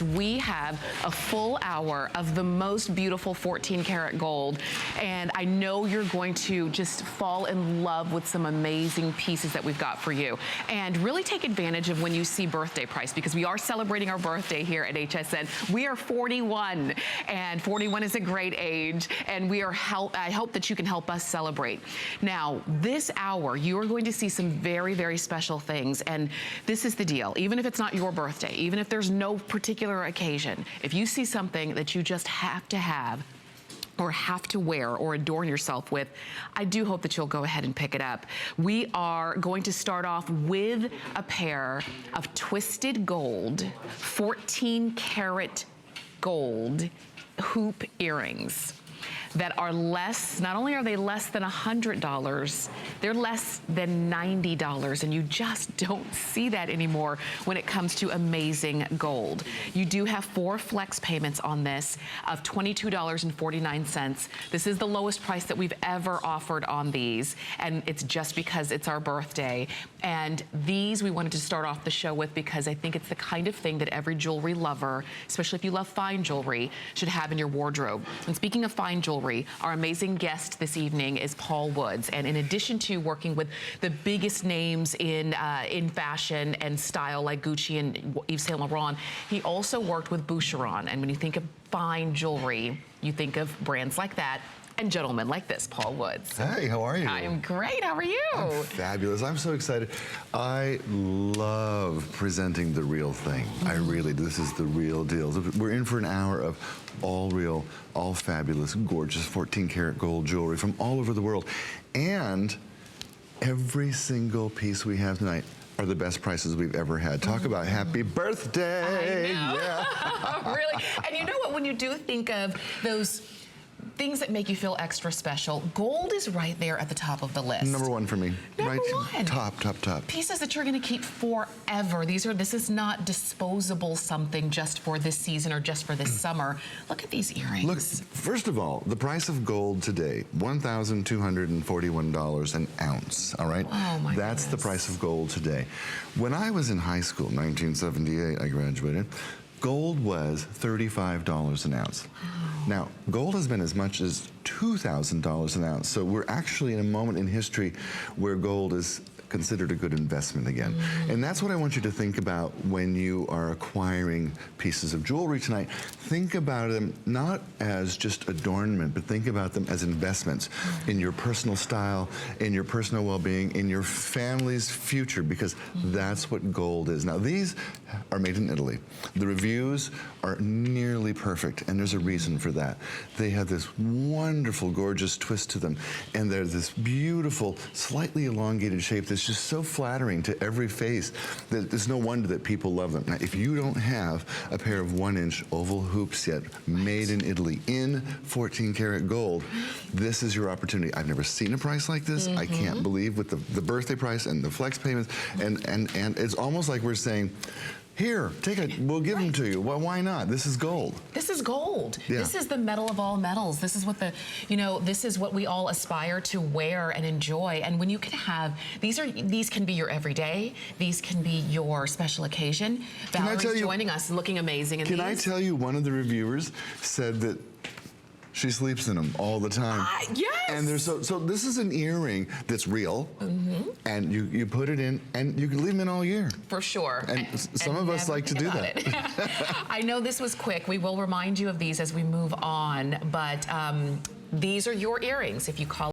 We have a full hour of the most beautiful 14 karat gold, and I know you're going to just fall in love with some amazing pieces that we've got for you. And really take advantage of when you see birthday price, because we are celebrating our birthday here at HSN. We are 41, and 41 is a great age, and I hope that you can help us celebrate. Now, this hour, you are going to see some very, very special things, and this is the deal. Even if it's not your birthday, even if there's no particular occasion, if you see something that you just have to have or have to wear or adorn yourself with, I do hope that you'll go ahead and pick it up. We are going to start off with a pair of twisted gold, 14 karat gold hoop earrings that are less, not only are they less than $100, they're less than $90, and you just don't see that anymore when it comes to amazing gold. You do have 4 flex payments on this of $22.49. This is the lowest price that we've ever offered on these, and it's just because it's our birthday. And these we wanted to start off the show with because I think it's the kind of thing that every jewelry lover, especially if you love fine jewelry, should have in your wardrobe. And speaking of fine jewelry, our amazing guest this evening is Paul Woods, and in addition to working with the biggest names in fashion and style like Gucci and Yves Saint Laurent, he also worked with Boucheron. And when you think of fine jewelry, you think of brands like that and gentlemen like this, Paul Woods. Hey, how are you? I am great. How are you? I'm fabulous. I'm so excited. I love presenting the real thing. I really do. This is the real deal. We're in for an hour of all real, all fabulous, gorgeous 14 karat gold jewelry from all over the world. And every single piece we have tonight are the best prices we've ever had. Talk about happy birthday. I know. Yeah. Really. And you know what, when you do think of those things that make you feel extra special, gold is right there at the top of the list. Number 1 for me. Number right? 1. Top, top, top. Pieces that you're gonna keep forever. This is not disposable something just for this season or just for this summer. Look at these earrings. Look, first of all, the price of gold today, $1,241 an ounce, all right? Oh my That's the price of gold today. When I was in high school, 1978, I graduated, gold was $35 an ounce. Now, gold has been as much as $2,000 an ounce, so we're actually in a moment in history where gold is considered a good investment again. And that's what I want you to think about when you are acquiring pieces of jewelry tonight. Think about them not as just adornment, but think about them as investments in your personal style, in your personal well-being, in your family's future, because that's what gold is. Now, these are made in Italy. The reviews are nearly perfect, and there's a reason for that. They have this wonderful, gorgeous twist to them, and they're this beautiful, slightly elongated shape that's just so flattering to every face that it's no wonder that people love them. Now, if you don't have a pair of 1-inch oval hoops yet, made in Italy in 14 karat gold, this is your opportunity. I've never seen a price like this. I can't believe with the birthday price and the flex payments, and it's almost like we're saying, here, take it, we'll give them to you. Well, why not? This is gold. This is gold. Yeah. This is the metal of all metals. This is what this is what we all aspire to wear and enjoy. And when you can have, these can be your everyday, these can be your special occasion. Valerie's joining us looking amazing in these. Can I tell you, one of the reviewers said that she sleeps in them all the time. Yes. And there's so this is an earring that's real, and you put it in, and you can leave them in all year. For sure. And some of us like to do that. I know this was quick. We will remind you of these as we move on, but these are your earrings. If you call